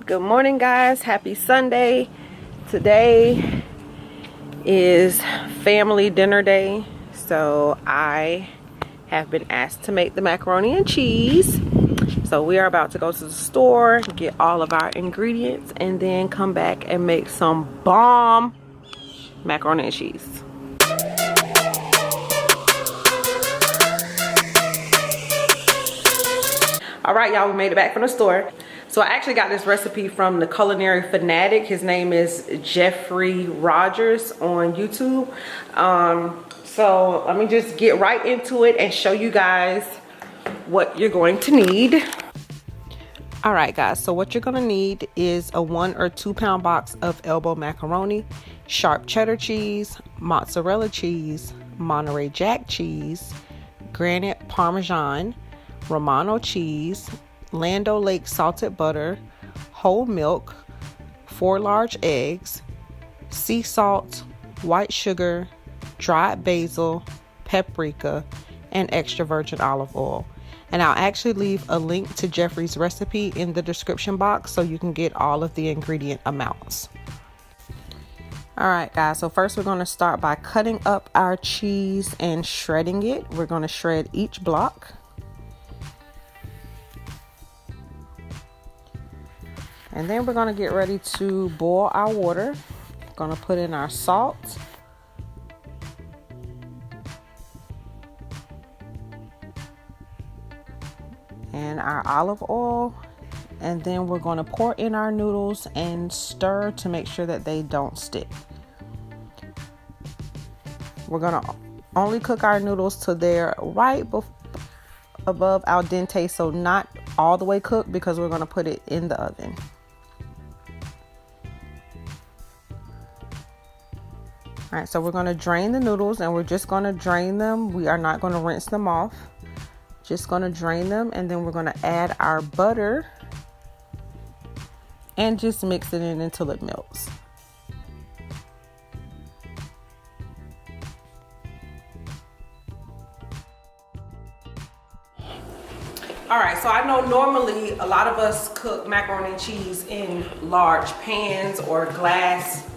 Good morning, guys. Happy Sunday. Today is family dinner day, so I have been asked to make the macaroni and cheese. So we are about to go to the store, get all of our ingredients, and then come back and make some bomb macaroni and cheese. All right, y'all, we made it back from the store. So I actually got this recipe from the culinary fanatic. His name is Jeffery Rogers on YouTube. So let me just get right into it and show you guys what you're going to need. All right, guys, so what you're gonna need is a 1 or 2 pound box of elbow macaroni, sharp cheddar cheese, mozzarella cheese, Monterey Jack cheese, granite parmesan, Romano cheese, Land O'Lakes salted butter, whole milk, 4 large eggs, sea salt, white sugar, dried basil, paprika, and extra virgin olive oil. And I'll actually leave a link to Jeffrey's recipe in the description box so you can get all of the ingredient amounts. All right, guys, so first we're going to start by cutting up our cheese and shredding it. We're going to shred each block. And then we're going to get ready to boil our water. Going to put in our salt. And our olive oil. And then we're going to pour in our noodles and stir to make sure that they don't stick. We're going to only cook our noodles till they're right above al dente, so not all the way cooked, because we're going to put it in the oven. All right, so we're going to drain the noodles, and we're just going to drain them. We are not going to rinse them off. Just going to drain them, and then we're going to add our butter and just mix it in until it melts. All right, so I know normally a lot of us cook macaroni and cheese in large pans or glass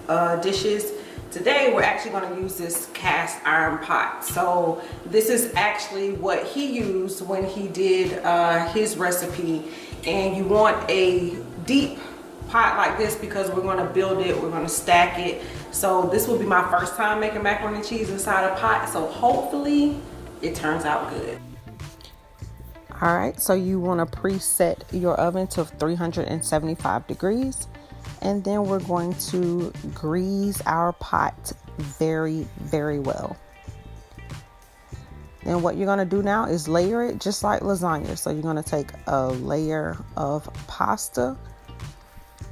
dishes. Today we're actually going to use this cast iron pot. So this is actually what he used when he did his recipe. And you want a deep pot like this because we're going to build it, we're going to stack it. So this will be my first time making macaroni and cheese inside a pot, so hopefully it turns out good. All right, so you want to preset your oven to 375 degrees. And then we're going to grease our pot very, very well. Then what you're going to do now is layer it just like lasagna. So you're going to take a layer of pasta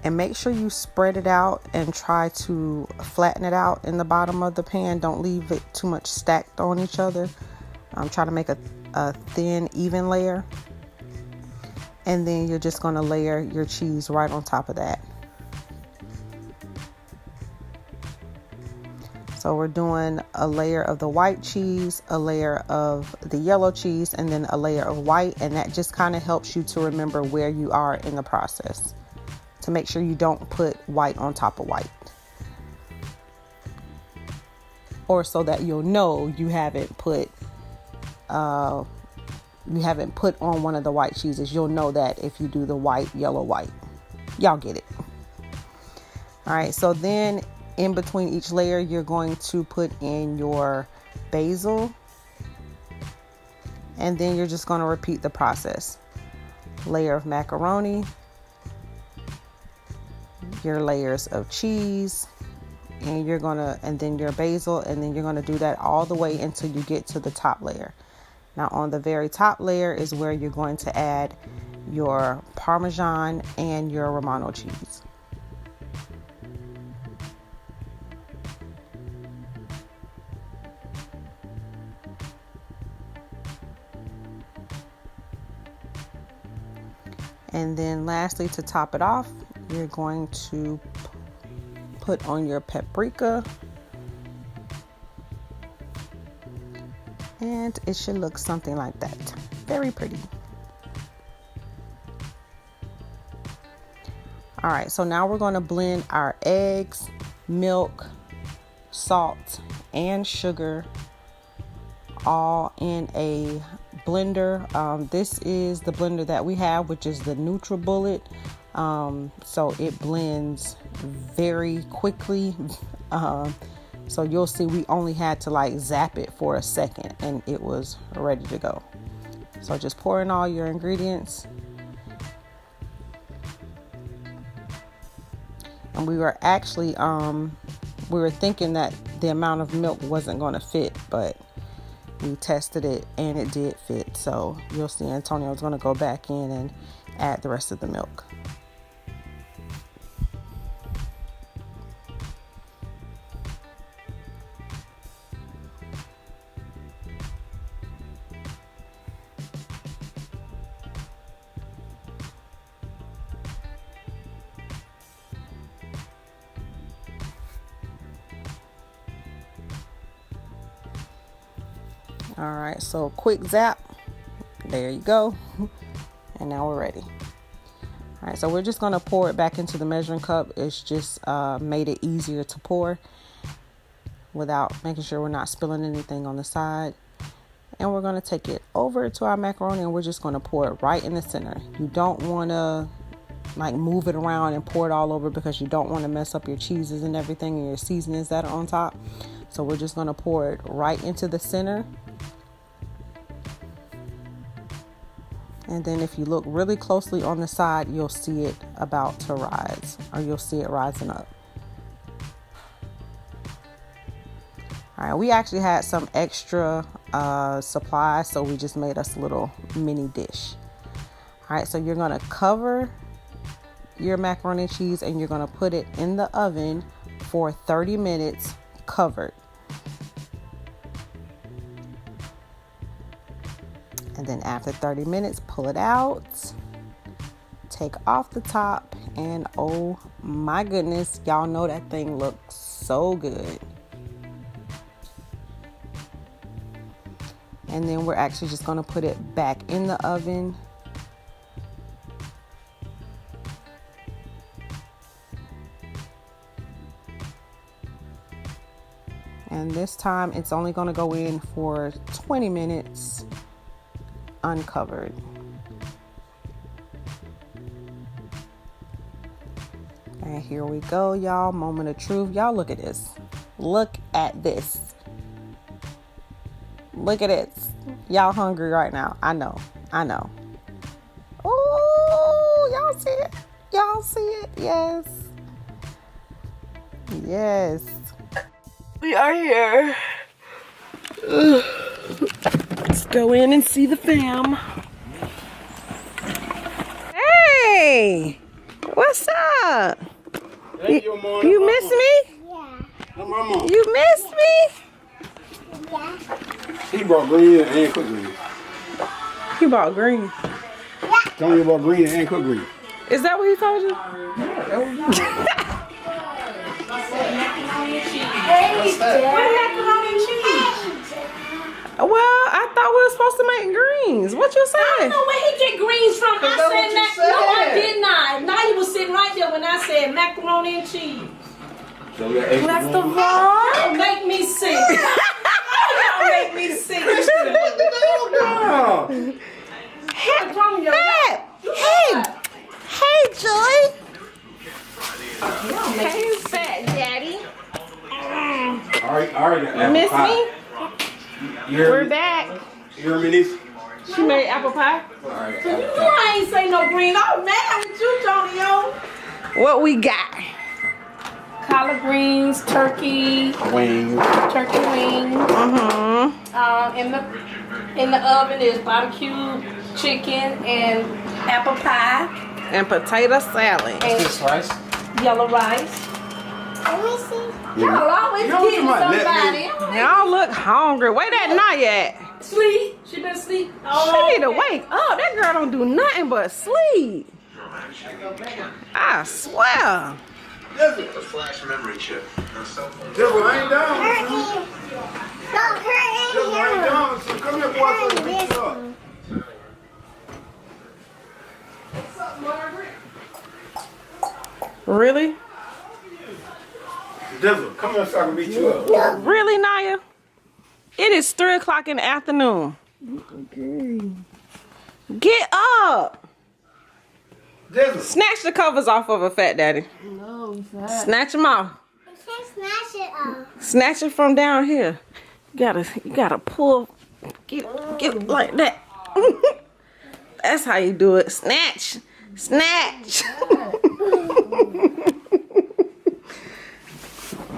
and make sure you spread it out and try to flatten it out in the bottom of the pan. Don't leave it too much stacked on each other. Try to make a thin, even layer. And then you're just going to layer your cheese right on top of that. So we're doing a layer of the white cheese, a layer of the yellow cheese, and then a layer of white. And that just kind of helps you to remember where you are in the process, to make sure you don't put white on top of white. Or so that you'll know you haven't put on one of the white cheeses. You'll know that if you do the white, yellow, white. Y'all get it. All right, so then in between each layer, you're going to put in your basil, and then you're just going to repeat the process. Layer of macaroni, your layers of cheese, and then your basil, and then you're going to do that all the way until you get to the top layer. Now on the very top layer is where you're going to add your parmesan and your Romano cheese. And then lastly, to top it off, you're going to put on your paprika. And it should look something like that. Very pretty. All right, so now we're going to blend our eggs, milk, salt, and sugar all in a blender. This is the blender that we have, which is the NutriBullet. So it blends very quickly. So you'll see we only had to like zap it for a second and it was ready to go. So just pour in all your ingredients. And we were actually, we were thinking that the amount of milk wasn't going to fit, but we tested it and it did fit. So you'll see Antonio's going to go back in and add the rest of the milk. All right, so quick zap. There you go. And now we're ready. All right, so we're just gonna pour it back into the measuring cup. It's just made it easier to pour without making sure we're not spilling anything on the side. And we're gonna take it over to our macaroni and we're just gonna pour it right in the center. You don't wanna like move it around and pour it all over because you don't want to mess up your cheeses and everything and your seasonings that are on top. So we're just gonna pour it right into the center. And then if you look really closely on the side, you'll see it about to rise, or you'll see it rising up. All right, we actually had some extra supplies, so we just made us a little mini dish. All right, so you're gonna cover your macaroni and cheese and you're gonna put it in the oven for 30 minutes covered. And then after 30 minutes, pull it out, take off the top, and oh my goodness, y'all know that thing looks so good. And then we're actually just gonna put it back in the oven. And this time it's only gonna go in for 20 minutes. Uncovered. And here we go, y'all. Moment of truth. Y'all look at this. Look at this. Look at it. Y'all hungry right now. I know. Oh, y'all see it? Y'all see it? Yes. Yes. We are here. Let's go in and see the fam. Hey, what's up? Hey, you missed me? Yeah. You missed me? Yeah. He brought green and cooked green. He bought green. Yeah. Tell me about green and cooked green. Is that what he told you? Yeah, that was What macaroni and cheese? Well, I thought we were supposed to make greens. What you I say? don't know where he get greens from. I said no, I did not. Now you was sitting right there when I said macaroni and cheese. So that's the wrong. Don't make me sick. Don't make me sick. Hey, Joy. Hey, fat daddy. All right. Miss me? We're back. You hear me, Neesie? She made apple pie. All right. You know I ain't say no green. I was mad with you, Tonio. What we got? Collard greens, turkey Wings. wings. In the oven is barbecue chicken and apple pie And potato salad. This rice. yellow rice. Let me see. Y'all always getting somebody. Y'all look hungry. Where that Naya at? Sleep. She been asleep. She need to wake up. That girl don't do nothing but sleep. I swear. The flash memory chip. devil ain't down. Don't hurt Devil ain't down. So come here, boy, so you can pick it up. What's up, Margaret? Really? Dizzle, come here so I can beat you up. Really, Naya? It is 3 o'clock in the afternoon. Get up. Dizzle. Snatch the covers off of her, Fat Daddy. No, it's not. Snatch them off. I can't smash it off. Snatch it from down here. You gotta pull. Get it like that. That's how you do it. Snatch. Snatch.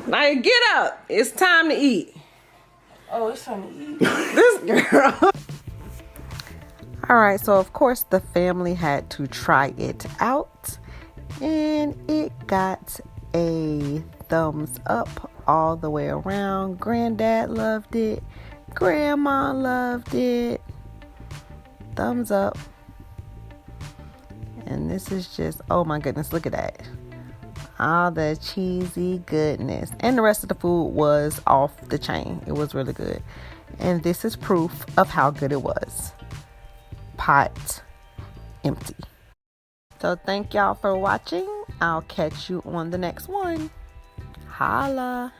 Now get up. It's time to eat. Oh, it's time to eat. This girl. Alright, so of course the family had to try it out. And it got a thumbs up all the way around. Granddad loved it. Grandma loved it. Thumbs up. And this is just, oh my goodness, look at that. All the cheesy goodness. And the rest of the food was off the chain. It was really good. And this is proof of how good it was. Pot empty. So thank y'all for watching. I'll catch you on the next one. Holla.